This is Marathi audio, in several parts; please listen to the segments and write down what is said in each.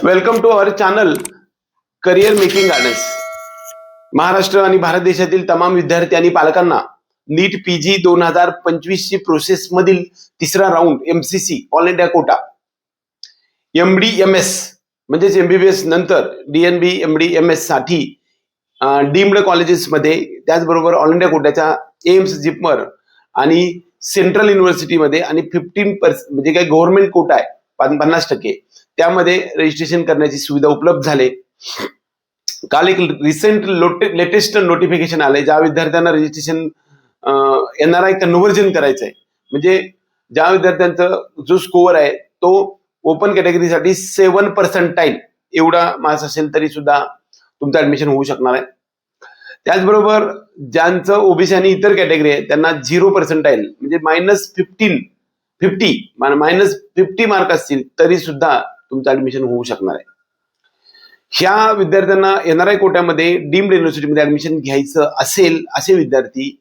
Welcome to our channel career making gardens. Maharashtra आणि भारत देशातील तमाम विद्यार्थी आणि पालकांना नीट पीजी 2025 ची प्रोसेस मधील तिसरा round MCC all India quota MD-MS म्हणजेच MBBS नंतर DNB MD-MS साठी डीम्ड कॉलेजेस मध्ये, त्याचबरोबर ऑल इंडिया कोट्याच्या एम्स, जिपमर आणि सेंट्रल युनिव्हर्सिटीमध्ये आणि 15% म्हणजे काही गव्हर्नमेंट कोटा आहे 50%, त्यामध्ये रजिस्ट्रेशन करण्याची सुविधा उपलब्ध झाले. काल एक रिसेंट लेटेस्ट नोटिफिकेशन आलंय, ज्या विद्यार्थ्यांना रजिस्ट्रेशन NRI कन्व्हर्जन करायचंय, म्हणजे ज्या विद्यार्थ्यांचा जो स्कोअर आहे तो ओपन कॅटेगरीसाठी 7% एवढा मार्क्स असेल तरी सुद्धा तुमचं ऍडमिशन होऊ शकणार आहे. त्याचबरोबर ज्यांचं ओबीसी आणि इतर कॅटेगरी आहे त्यांना 0% म्हणजे -50 मार्क असतील तरी सुद्धा तुमचं ऍडमिशन होऊ शकणार आहे. ह्या विद्यार्थ्यांना NRI कोट्यामध्ये डीम्ड युनिव्हर्सिटीमध्ये ऍडमिशन घ्यायचं असेल असे विद्यार्थी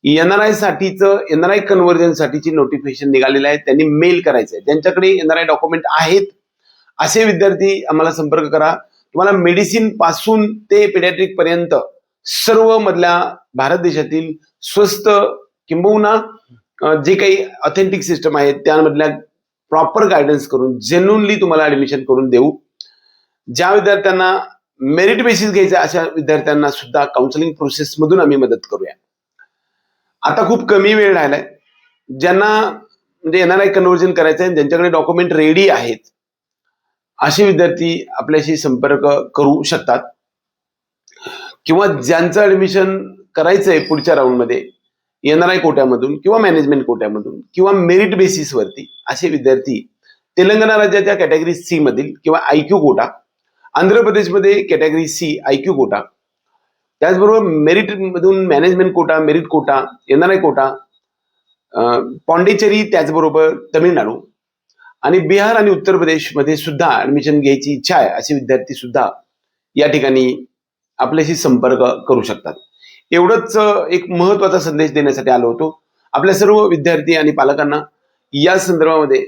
NRI कन्व्हर्जन साठीची नोटिफिकेशन निघालेलं आहे, त्यांनी मेल करायचंय. ज्यांच्याकडे NRI डॉक्युमेंट आहेत असे विद्यार्थी आम्हाला संपर्क करा. तुम्हाला मेडिसिन पासून ते पेडियाट्रिक पर्यंत सर्व मधल्या भारत देशातील स्वस्त किंबहुना जे काही ऑथेंटिक सिस्टम आहेत त्यामधल्या प्रॉपर गायडन्स करून जेन्युइनली तुम्हाला ऍडमिशन करून देऊ. ज्या विद्यार्थ्यांना मेरिट बेसिस घ्यायचं अशा विद्यार्थ्यांना सुद्धा काउन्सिलिंग प्रोसेस मधून आम्ही मदत करूया. आता खूप कमी वेळ राहिलाय. ज्यांना म्हणजे NRI कन्व्हर्जन करायचं आहे, ज्यांच्याकडे डॉक्युमेंट रेडी आहेत असे विद्यार्थी आपल्याशी संपर्क करू शकतात, किंवा ज्यांचं ऍडमिशन करायचंय पुढच्या राऊंड मध्ये NRI कोट्यामधून किंवा मॅनेजमेंट कोट्यामधून किंवा मेरिट बेसिस वरती असे विद्यार्थी तेलंगणा राज्याच्या कॅटेगरी C मधील किंवा IQ कोटा, आंध्र प्रदेशमध्ये कॅटेगरी C IQ कोटा, त्याचबरोबर मेरिट मधून management quota, merit quota, NRI quota, Pondicherry, त्याचबरोबर तमिळनाडू आणि बिहार आणि उत्तर प्रदेश मध्ये सुद्धा ऍडमिशन घ्यायची इच्छा आहे असे विद्यार्थी सुद्धा या ठिकाणी आपल्याशी संपर्क करू शकतात. एवढंच एक महत्वाचा संदेश देण्यासाठी आलो होतो. आपल्या सर्व विद्यार्थी आणि पालकांना या संदर्भामध्ये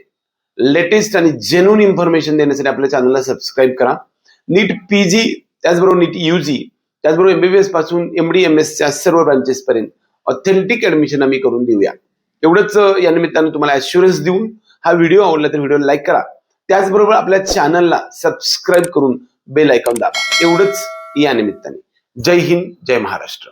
लेटेस्ट आणि जेन्युइन इन्फॉर्मेशन देण्यासाठी आपल्या चॅनलला सबस्क्राईब करा. नीट पीजी, त्याचबरोबर नीट UG, त्याचबरोबर MBBS पासून MD-MS च्या सर्व ब्रांचेस पर्यंत ऑथेंटिक ऍडमिशन आम्ही करून देऊया. एवढंच या निमित्तानं तुम्हाला ॲश्युरन्स देऊन हा व्हिडिओ आवडला तर व्हिडिओ लाईक करा, त्याचबरोबर आपल्या चॅनलला सबस्क्राईब करून बेल आयकॉन दाबा. एवढंच या निमित्ताने. जय हिंद, जय महाराष्ट्र.